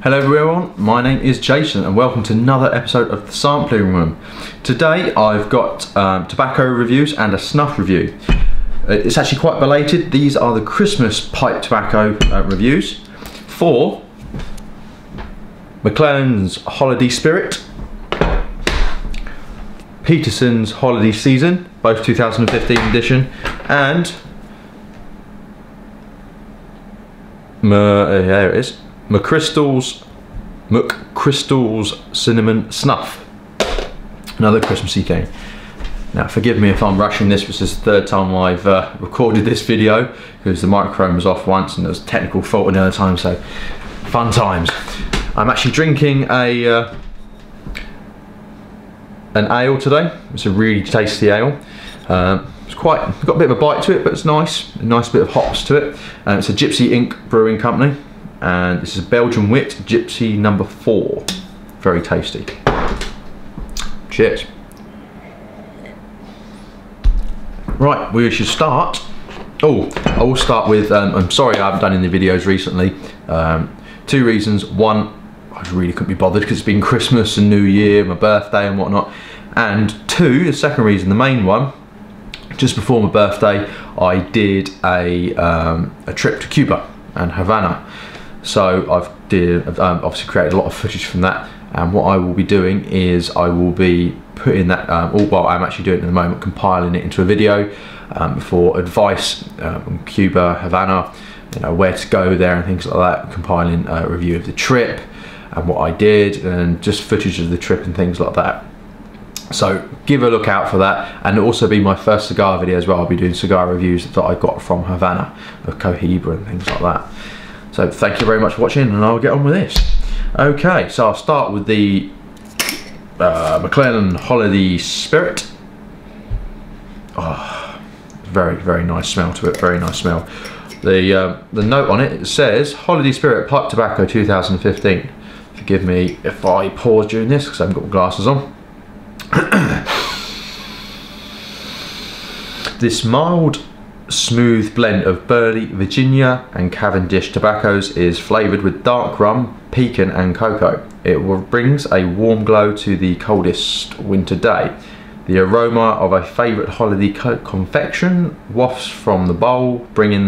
Hello everyone, my name is Jason and welcome to another episode of the Sampling Room. Today I've got tobacco reviews and a snuff review. It's actually quite belated. These are the Christmas pipe tobacco reviews for Clellenad Holiday Spirit, Peterson's Holiday Season, both 2015 edition, and there it is, Chrystal's Cinnamon Snuff. Another Christmassy thing. Now forgive me if I'm rushing this, this is the third time I've recorded this video because the microphone was off once and there was a technical fault another time, so fun times. I'm actually drinking an ale today. It's a really tasty ale. It's got a bit of a bite to it, but it's nice. A nice bit of hops to it. It's a Gypsy Inc. Brewing Company, and this is a Belgian Wit Gypsy No. 4. Very tasty. Cheers. Right, we should start. Oh, I will start with, I'm sorry I haven't done any videos recently. 2 reasons. One, I really couldn't be bothered because it's been Christmas and New Year, my birthday and whatnot. And 2, the second reason, the main one, just before my birthday, I did a trip to Cuba and Havana. So I've obviously created a lot of footage from that. And what I will be doing is I will be putting that, well, I'm actually doing it at the moment, compiling it into a video for advice on Cuba, Havana, you know, where to go there and things like that, compiling a review of the trip and what I did and just footage of the trip and things like that. So give a look out for that, and it'll also be my first cigar video as well. I'll be doing cigar reviews that I got from Havana, of Cohiba and things like that. So thank you very much for watching, and I'll get on with this. Okay, so I'll start with the Clellenad Holiday Spirit. Oh, very, very nice smell to it, very nice smell. The note on it, it says Holiday Spirit Pipe Tobacco 2015. Forgive me if I pause during this because I haven't got my glasses on. This mild, smooth blend of Burley, Virginia and Cavendish tobaccos is flavoured with dark rum, pecan and cocoa. It brings a warm glow to the coldest winter day. The aroma of a favourite holiday confection wafts from the bowl, bringing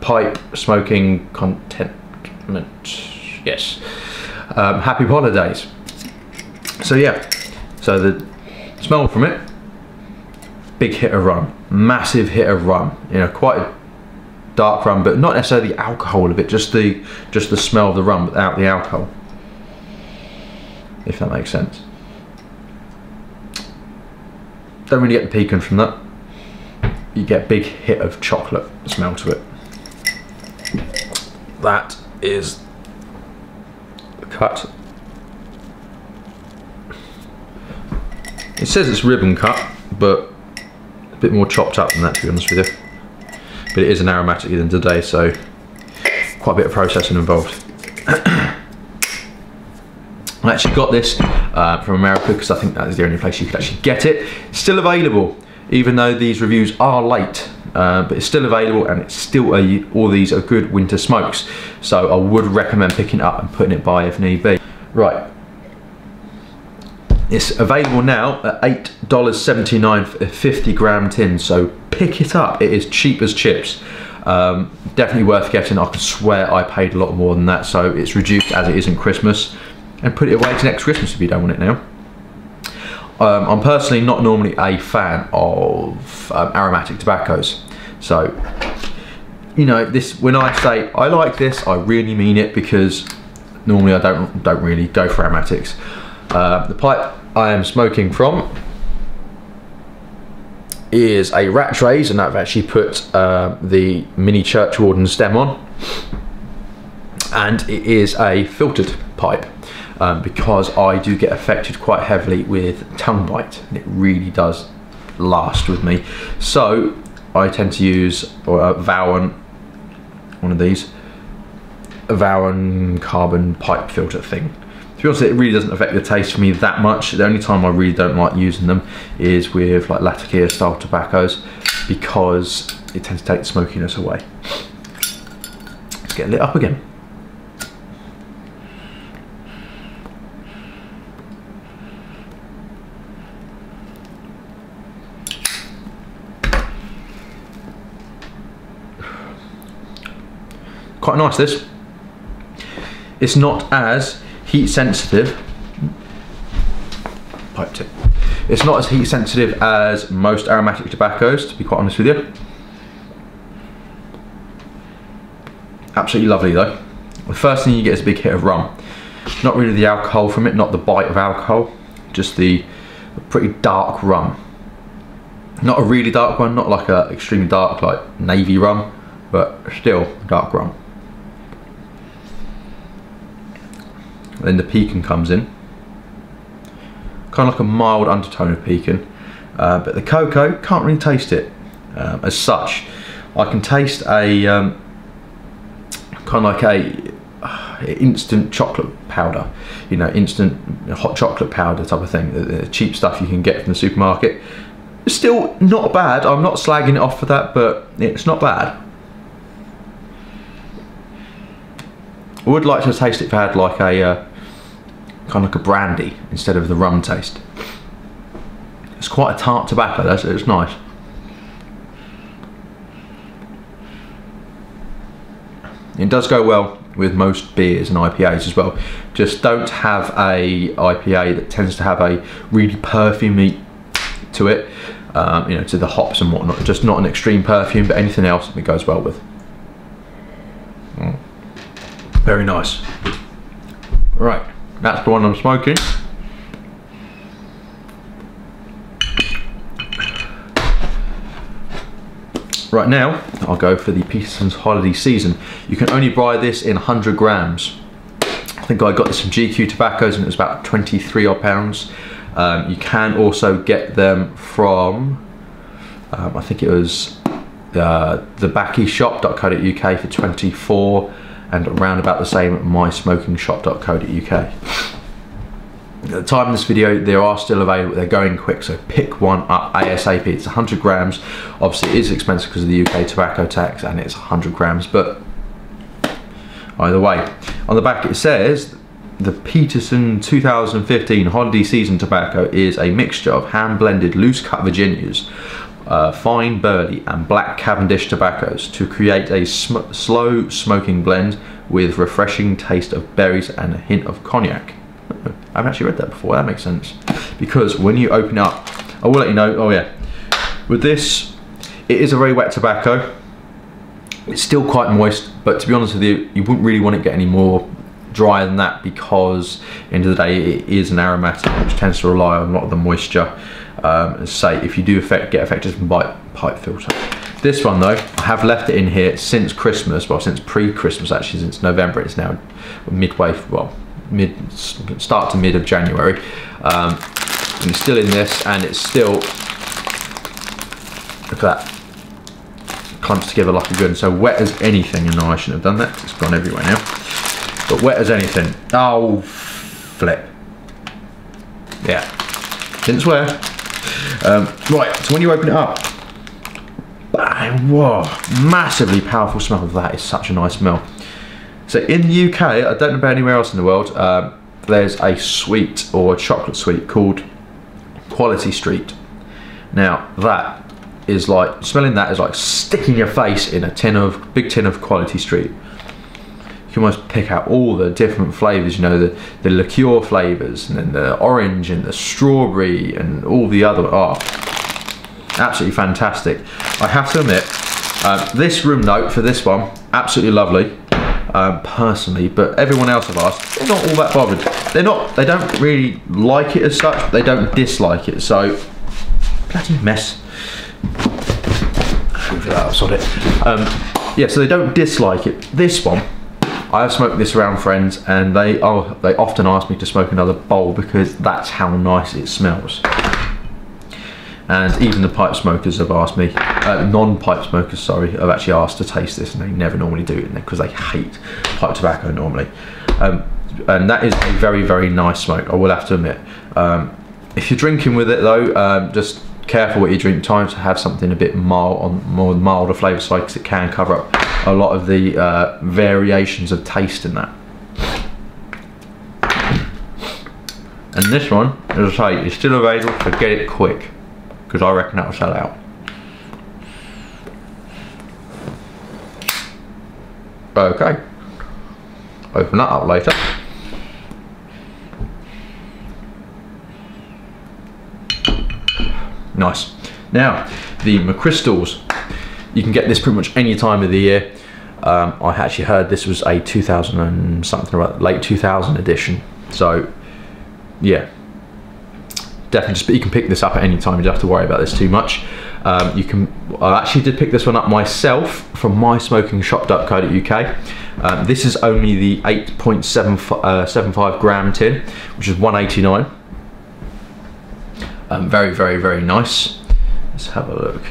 pipe smoking contentment. Yes. Happy holidays. So yeah, so the smell from it, big hit of rum, massive hit of rum, you know, quite a dark rum, but not necessarily the alcohol of it, just the smell of the rum without the alcohol, if that makes sense. Don't really get the pecan from that. You get a big hit of chocolate smell to it. That is the cut. It says it's ribbon cut, but a bit more chopped up than that, to be honest with you. But it is an aromatic than today, so quite a bit of processing involved. I actually got this from America because I think that is the only place you could actually get it. It's still available, even though these reviews are late, but it's still available, and it's still all these are good winter smokes. So I would recommend picking it up and putting it by if need be. Right. It's available now at $8.79 for a 50-gram tin, so pick it up. It is cheap as chips. Definitely worth getting. I can swear I paid a lot more than that, so it's reduced as it isn't Christmas. And put it away to next Christmas if you don't want it now. I'm personally not normally a fan of aromatic tobaccos, so you know, this, when I say I like this, I really mean it, because normally I don't really go for aromatics. The pipe I am smoking from is a Rattrays, and I've actually put the mini Churchwarden stem on, and it is a filtered pipe because I do get affected quite heavily with tongue bite, and it really does last with me. So I tend to use a Vowan, one of these, a Vowan carbon pipe filter thing. To be honest, it really doesn't affect the taste for me that much. The only time I really don't like using them is with like Latakia style tobaccos, because it tends to take the smokiness away. Let's get lit up again. quite nice this. It's not as heat sensitive. Pipe tip. It's not as heat sensitive as most aromatic tobaccos, to be quite honest with you. Absolutely lovely though. The first thing you get is a big hit of rum. Not really the alcohol from it, not the bite of alcohol, just the pretty dark rum. Not a really dark one, not like a extremely dark like navy rum, but still dark rum. Then the pecan comes in. Kind of like a mild undertone of pecan, but the cocoa, can't really taste it as such. I can taste a kind of like a instant chocolate powder, you know, instant hot chocolate powder type of thing, the cheap stuff you can get from the supermarket. It's still not bad. I'm not slagging it off for that, but it's not bad. I would like to taste it if it had like a kind of like a brandy instead of the rum taste. It's quite a tart tobacco, it's nice. It does go well with most beers and IPAs as well. Just don't have a IPA that tends to have a really perfumey to it, you know, to the hops and whatnot. Just not an extreme perfume, but anything else it goes well with. Very nice. Right, that's the one I'm smoking. Right now, I'll go for the Peterson's Holiday Season. You can only buy this in 100 grams. I think I got this from GQ Tobaccos and it was about 23 odd pounds. You can also get them from, I think it was thebackishop.co.uk for 24, and around about the same at mysmokingshop.co.uk. At the time of this video, they are still available. They're going quick, so pick one up ASAP. It's 100 grams. Obviously, it is expensive because of the UK tobacco tax, and it's 100 grams. But either way, on the back it says the Peterson 2015 Holiday Season tobacco is a mixture of hand-blended loose-cut Virginias, fine burley, and black Cavendish tobaccos to create a slow smoking blend with refreshing taste of berries and a hint of cognac. I've actually read that before. That makes sense, because when you open it up, I will let you know. Oh yeah, with this, it is a very wet tobacco. It's still quite moist, but to be honest with you, you wouldn't really want it to get any more dry than that, because at the end of the day, it is an aromatic which tends to rely on a lot of the moisture. Say if you do get affected from pipe filter. This one though, I have left it in here since Christmas. Well, since pre-Christmas actually, since November. It's now midway. Well, start to mid of January, and it's still in this, and it's still, look at that, clumps together like a good. So wet as anything, and no, I shouldn't have done that. It's gone everywhere now. But wet as anything. Oh, flip. Yeah, didn't swear. Right, so when you open it up, bang, whoa, massively powerful smell of that. Is such a nice smell. So in the UK, I don't know about anywhere else in the world, there's a sweet or a chocolate sweet called Quality Street. Now that is like, smelling that is like sticking your face in a big tin of Quality Street. You can almost pick out all the different flavours, you know, the liqueur flavours, and then the orange and the strawberry and all the other, oh, absolutely fantastic. I have to admit, this room note for this one, absolutely lovely. Personally, but everyone else I've asked, they're not all that bothered. They don't really like it as such, but they don't dislike it. So, bloody mess. Yeah, so they don't dislike it. This one, I have smoked this around friends, and they often ask me to smoke another bowl because that's how nice it smells. And even the pipe smokers have asked me, non-pipe smokers, sorry, have actually asked to taste this, and they never normally do it because they hate pipe tobacco normally. And that is a very, very nice smoke, I will have to admit. If you're drinking with it though, just careful what you drink. Time to have something a bit mild, more milder flavour side, because it can cover up a lot of the variations of taste in that. And this one, as I say, is still available, so get it quick, because I reckon that will sell out. Okay. Open that up later. Nice. Now, the Chrystals. You can get this pretty much any time of the year. I actually heard this was a 2000 and something, about late 2000 edition. So, yeah, definitely. Just, but you can pick this up at any time. You don't have to worry about this too much. You can. I actually did pick this one up myself from mysmokingshop.co.uk. This is only the 8.75 gram tin, which is £1.89. Very, very, very nice. Let's have a look.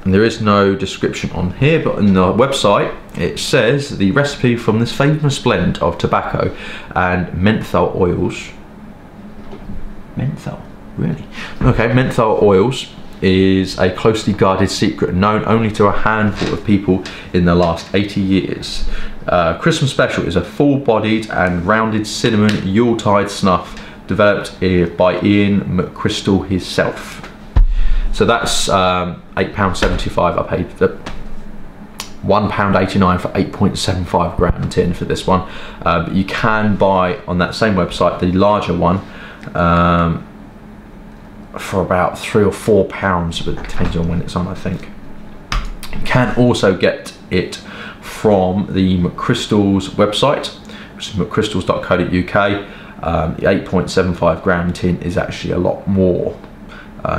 And there is no description on here, but on the website it says the recipe from this famous blend of tobacco and menthol oils. Menthol, really? Okay, menthol oils is a closely guarded secret known only to a handful of people in the last 80 years. Christmas Special is a full-bodied and rounded cinnamon Yuletide snuff developed by Ian Chrystal himself. So that's £8.75. I paid £1.89 for 8.75 gram tin for this one. But you can buy on that same website the larger one for about £3 or £4, but it depends on when it's on, I think. You can also get it from the Chrystal's website, which is mcchrystals.co.uk. The 8.75 gram tin is actually a lot more.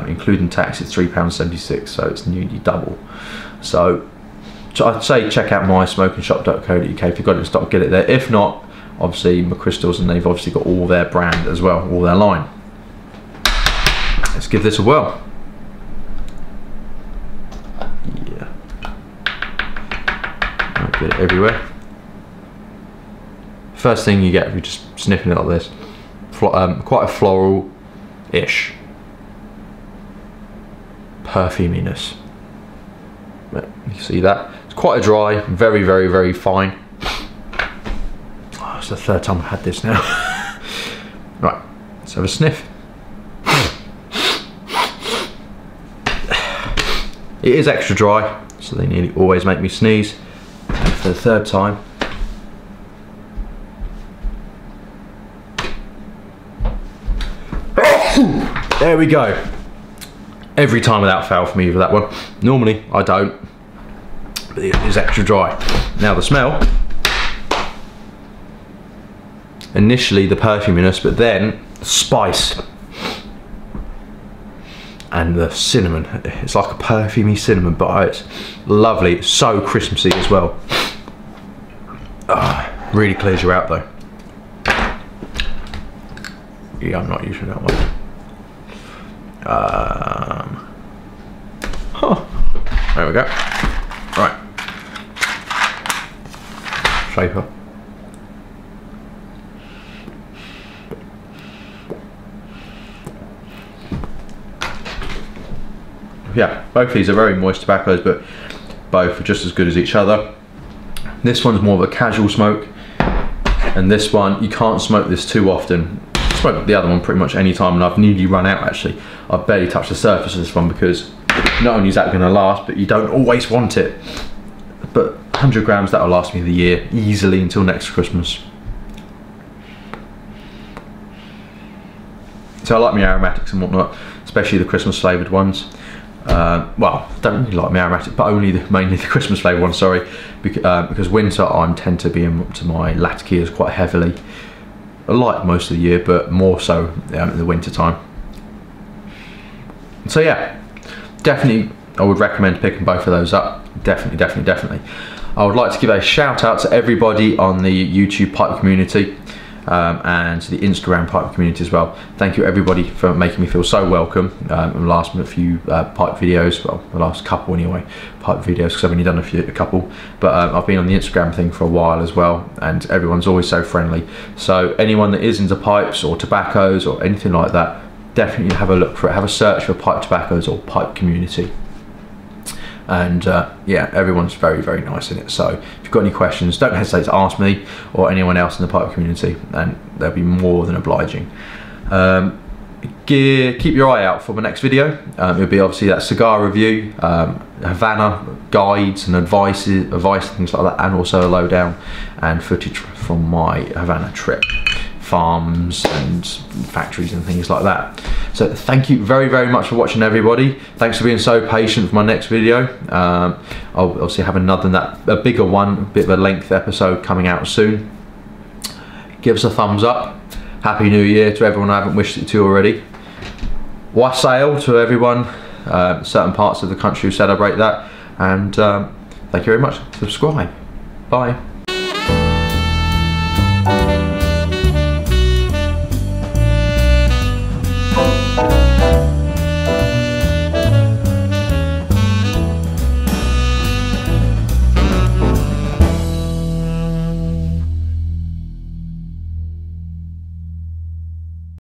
Including tax, it's £3.76, so it's nearly double. So I'd say check out mysmokingshop.co.uk. if you've got it in stock, get it there. If not, obviously Chrystals, and they've obviously got all their brand as well, all their line. Let's give this a whirl. Yeah, I'll get it everywhere. First thing you get if you're just sniffing it like this, quite a floral-ish perfuminess. You see that? It's quite a dry, very, very, very fine. Oh, it's the third time I've had this now. Right, let's have a sniff. It is extra dry, so they nearly always make me sneeze. And for the third time, there we go. Every time without fail for me for that one. Normally I don't, but it is extra dry. Now the smell, initially the perfuminess, but then the spice and the cinnamon. It's like a perfumey cinnamon, but it's lovely. It's so Christmassy as well. Really clears you out though. Yeah, I'm not using that one. There we go. Right. Shaper. Yeah, both of these are very moist tobaccos, but both are just as good as each other. This one's more of a casual smoke, and this one, you can't smoke this too often. I smoked the other one pretty much any time, and I've nearly run out actually. I've barely touched the surface of this one because not only is that going to last, but you don't always want it. But 100 grams, that'll last me the year easily until next Christmas. So I like my aromatics and whatnot, especially the Christmas flavoured ones. Well, I don't really like my aromatic, but mainly the Christmas flavoured ones, sorry, because winter I tend to be into my latakias quite heavily. I like most of the year, but more so in the winter time. So yeah, definitely I would recommend picking both of those up. Definitely. I would like to give a shout out to everybody on the YouTube pipe community and the Instagram pipe community as well. Thank you everybody for making me feel so welcome. In the last few pipe videos, well the last couple anyway, pipe videos, because I've only done a couple, but I've been on the Instagram thing for a while as well, and everyone's always so friendly. So anyone that is into pipes or tobaccos or anything like that, definitely have a look for it, have a search for pipe tobaccos or pipe community. And yeah, everyone's very nice in it. So if you've got any questions, don't hesitate to ask me or anyone else in the pipe community, and they'll be more than obliging. keep your eye out for my next video. It'll be obviously that cigar review, Havana guides and advice, things like that, and also a lowdown and footage from my Havana trip, farms and factories and things like that. So thank you very, very much for watching, everybody. Thanks for being so patient for my next video. I'll obviously have a bigger one, a bit of a length episode coming out soon. Give us a thumbs up. Happy New Year to everyone I haven't wished it to already. Wassail to everyone, certain parts of the country who celebrate that, and thank you very much. Subscribe. Bye.